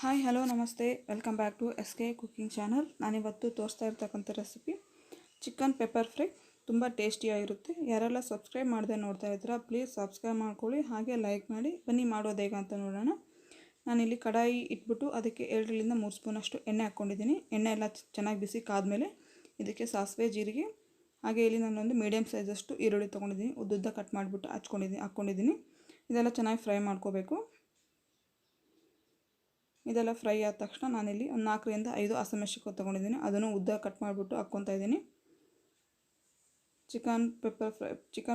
Hi hello ನಮಸ್ತೆ, welcome back to SK cooking channel. ನಾನಿವತ್ತು ತೋರಿಸ್ತಾ ಇರ್ತಕ್ಕಂಥ ರೆಸಿಪಿ ಚಿಕನ್ ಪೆಪ್ಪರ್ ಫ್ರೈ. ತುಂಬ ಟೇಸ್ಟಿಯಾಗಿರುತ್ತೆ. ಯಾರೆಲ್ಲ ಸಬ್ಸ್ಕ್ರೈಬ್ ಮಾಡದೆ ನೋಡ್ತಾ ಇದ್ದೀರಾ ಪ್ಲೀಸ್ ಸಬ್ಸ್ಕ್ರೈಬ್ ಮಾಡ್ಕೊಳ್ಳಿ, ಹಾಗೆ ಲೈಕ್ ಮಾಡಿ. ಬನ್ನಿ ಮಾಡೋದು ಹೇಗೆ ಅಂತ ನೋಡೋಣ. ನಾನಿಲ್ಲಿ ಕಡಾಯಿ ಇಟ್ಬಿಟ್ಟು ಅದಕ್ಕೆ 2ರಿಂದ 3 ಸ್ಪೂನಷ್ಟು ಎಣ್ಣೆ ಹಾಕ್ಕೊಂಡಿದ್ದೀನಿ. ಎಣ್ಣೆ ಎಲ್ಲ ಚೆನ್ನಾಗಿ ಬಿಸಿ ಕಾದ್ಮೇಲೆ ಇದಕ್ಕೆ ಸಾಸಿವೆ, ಜೀರಿಗೆ, ಹಾಗೆ ಇಲ್ಲಿ ನಾನೊಂದು ಮೀಡಿಯಮ್ ಸೈಜಷ್ಟು ಈರುಳ್ಳಿ ತೊಗೊಂಡಿದ್ದೀನಿ. ಉದ್ದುದ್ದ ಕಟ್ ಮಾಡಿಬಿಟ್ಟು ಹಾಕ್ಕೊಂಡಿದ್ದೀನಿ. ಇದೆಲ್ಲ ಚೆನ್ನಾಗಿ ಫ್ರೈ ಮಾಡ್ಕೋಬೇಕು. ಇದೆಲ್ಲ ಫ್ರೈ ಆದ ತಕ್ಷಣ ನಾನಿಲ್ಲಿ ಒಂದು 4ರಿಂದ 5 ಹಸಿಮೆಣಸಿನಕಾಯಿ ತೊಗೊಂಡಿದ್ದೀನಿ. ಅದನ್ನು ಉದ್ದ ಕಟ್ ಮಾಡಿಬಿಟ್ಟು ಹಾಕ್ಕೊತಾ ಇದ್ದೀನಿ. ಚಿಕನ್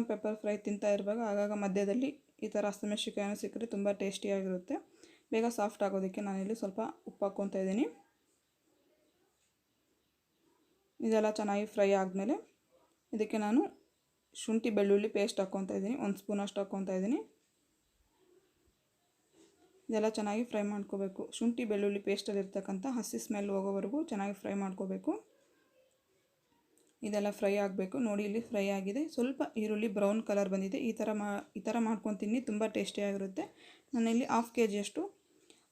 ಪೆಪ್ಪರ್ ಫ್ರೈ ತಿಂತಾ ಇರುವಾಗ ಆಗಾಗ ಮಧ್ಯದಲ್ಲಿ ಈ ಥರ ಹಸಿಮೆಣಸಿನಕಾಯನ್ನು ಸಿಕ್ಕರೆ ತುಂಬ ಟೇಸ್ಟಿಯಾಗಿರುತ್ತೆ. ಬೇಗ ಸಾಫ್ಟ್ ಆಗೋದಕ್ಕೆ ನಾನಿಲ್ಲಿ ಸ್ವಲ್ಪ ಉಪ್ಪು ಹಾಕ್ಕೊತಾ ಇದ್ದೀನಿ. ಇದೆಲ್ಲ ಚೆನ್ನಾಗಿ ಫ್ರೈ ಆದಮೇಲೆ ಇದಕ್ಕೆ ನಾನು ಶುಂಠಿ ಬೆಳ್ಳುಳ್ಳಿ ಪೇಸ್ಟ್ ಹಾಕ್ಕೊತಾ ಇದ್ದೀನಿ. 1 ಸ್ಪೂನಷ್ಟು ಹಾಕ್ಕೊತಾ ಇದ್ದೀನಿ. ಇದೆಲ್ಲ ಚೆನ್ನಾಗಿ ಫ್ರೈ ಮಾಡ್ಕೋಬೇಕು. ಶುಂಠಿ ಬೆಳ್ಳುಳ್ಳಿ ಪೇಸ್ಟಲ್ಲಿರ್ತಕ್ಕಂಥ ಹಸಿ ಸ್ಮೆಲ್ ಹೋಗೋವರೆಗೂ ಚೆನ್ನಾಗಿ ಫ್ರೈ ಮಾಡ್ಕೋಬೇಕು. ಇದೆಲ್ಲ ಫ್ರೈ ಆಗಬೇಕು. ನೋಡಿ, ಇಲ್ಲಿ ಫ್ರೈ ಆಗಿದೆ. ಸ್ವಲ್ಪ ಈರುಳ್ಳಿ ಬ್ರೌನ್ ಕಲರ್ ಬಂದಿದೆ. ಈ ಥರ ಮಾಡ್ಕೊಂಡು ತಿನ್ನಿ, ತುಂಬ ಟೇಸ್ಟಿಯಾಗಿರುತ್ತೆ. ನಾನಿಲ್ಲಿ 1/2 kg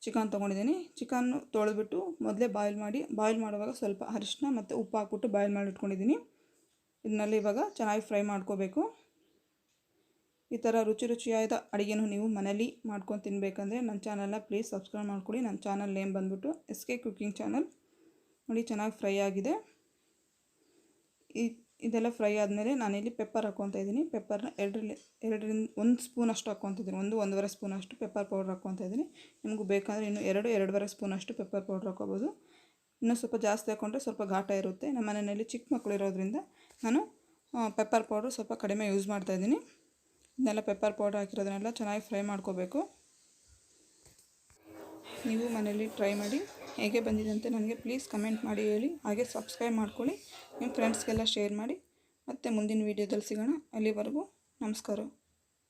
ಚಿಕನ್ ತೊಗೊಂಡಿದ್ದೀನಿ. ಚಿಕನ್ನು ತೊಳೆದ್ಬಿಟ್ಟು ಮೊದಲೇ ಬಾಯ್ಲ್ ಮಾಡುವಾಗ ಸ್ವಲ್ಪ ಅರಿಶಿನ ಮತ್ತು ಉಪ್ಪು ಹಾಕ್ಬಿಟ್ಟು ಬಾಯ್ಲ್ ಮಾಡಿ ಇಟ್ಕೊಂಡಿದ್ದೀನಿ. ಇದನ್ನೆಲ್ಲ ಇವಾಗ ಚೆನ್ನಾಗಿ ಫ್ರೈ ಮಾಡ್ಕೋಬೇಕು. ಈ ಥರ ರುಚಿಯಾದ ಅಡುಗೆನೂ ನೀವು ಮನೇಲಿ ಮಾಡ್ಕೊಂಡು ತಿನ್ನಬೇಕಂದ್ರೆ ನನ್ನ ಚಾನಲ್ನ ಪ್ಲೀಸ್ ಸಬ್ಸ್ಕ್ರೈಬ್ ಮಾಡ್ಕೊಳ್ಳಿ. ನನ್ನ ಚಾನಲ್ ನೇಮ್ ಬಂದ್ಬಿಟ್ಟು SK ಕುಕಿಂಗ್ ಚಾನಲ್. ನೋಡಿ, ಚೆನ್ನಾಗಿ ಫ್ರೈ ಆಗಿದೆ. ಇದೆಲ್ಲ ಫ್ರೈ ಆದಮೇಲೆ ನಾನಿಲ್ಲಿ ಪೆಪ್ಪರ್ ಹಾಕ್ಕೊತಾ ಇದ್ದೀನಿ. ಪೆಪ್ಪರ್ನ 2ರಿಂದ 1 ಸ್ಪೂನಷ್ಟು ಹಾಕ್ಕೊತಿದ್ದೀನಿ. 1-1.5 ಸ್ಪೂನಷ್ಟು ಪೆಪ್ಪರ್ ಪೌಡ್ರ್ ಹಾಕ್ಕೊತಾ ಇದ್ದೀನಿ. ನಿಮಗೂ ಬೇಕಂದರೆ ಇನ್ನು 2-2.5 ಸ್ಪೂನಷ್ಟು ಪೆಪ್ಪರ್ ಪೌಡ್ರ್ ಹಾಕ್ಕೋಬೋದು. ಇನ್ನೂ ಸ್ವಲ್ಪ ಜಾಸ್ತಿ ಹಾಕ್ಕೊಂಡ್ರೆ ಸ್ವಲ್ಪ ಘಾಟ ಇರುತ್ತೆ. ನಮ್ಮ ಮನೆಯಲ್ಲಿ ಚಿಕ್ಕ ಮಕ್ಕಳು ಇರೋದ್ರಿಂದ ನಾನು ಪೆಪ್ಪರ್ ಪೌಡ್ರು ಸ್ವಲ್ಪ ಕಡಿಮೆ ಯೂಸ್ ಮಾಡ್ತಾಯಿದ್ದೀನಿ. ಇದನ್ನೆಲ್ಲ ಪೆಪ್ಪರ್ ಪೌಡರ್ ಹಾಕಿರೋದನ್ನೆಲ್ಲ ಚೆನ್ನಾಗಿ ಫ್ರೈ ಮಾಡ್ಕೋಬೇಕು. ನೀವು ಮನೇಲಿ ಟ್ರೈ ಮಾಡಿ, ಹೇಗೆ ಬಂದಿದೆ ಅಂತ ನನಗೆ ಪ್ಲೀಸ್ ಕಮೆಂಟ್ ಮಾಡಿ ಹೇಳಿ. ಹಾಗೆ ಸಬ್ಸ್ಕ್ರೈಬ್ ಮಾಡ್ಕೊಳ್ಳಿ, ನಿಮ್ಮ ಫ್ರೆಂಡ್ಸ್ಗೆಲ್ಲ ಶೇರ್ ಮಾಡಿ. ಮತ್ತು ಮುಂದಿನ ವೀಡಿಯೋದಲ್ಲಿ ಸಿಗೋಣ. ಅಲ್ಲಿವರೆಗೂ ನಮಸ್ಕಾರ.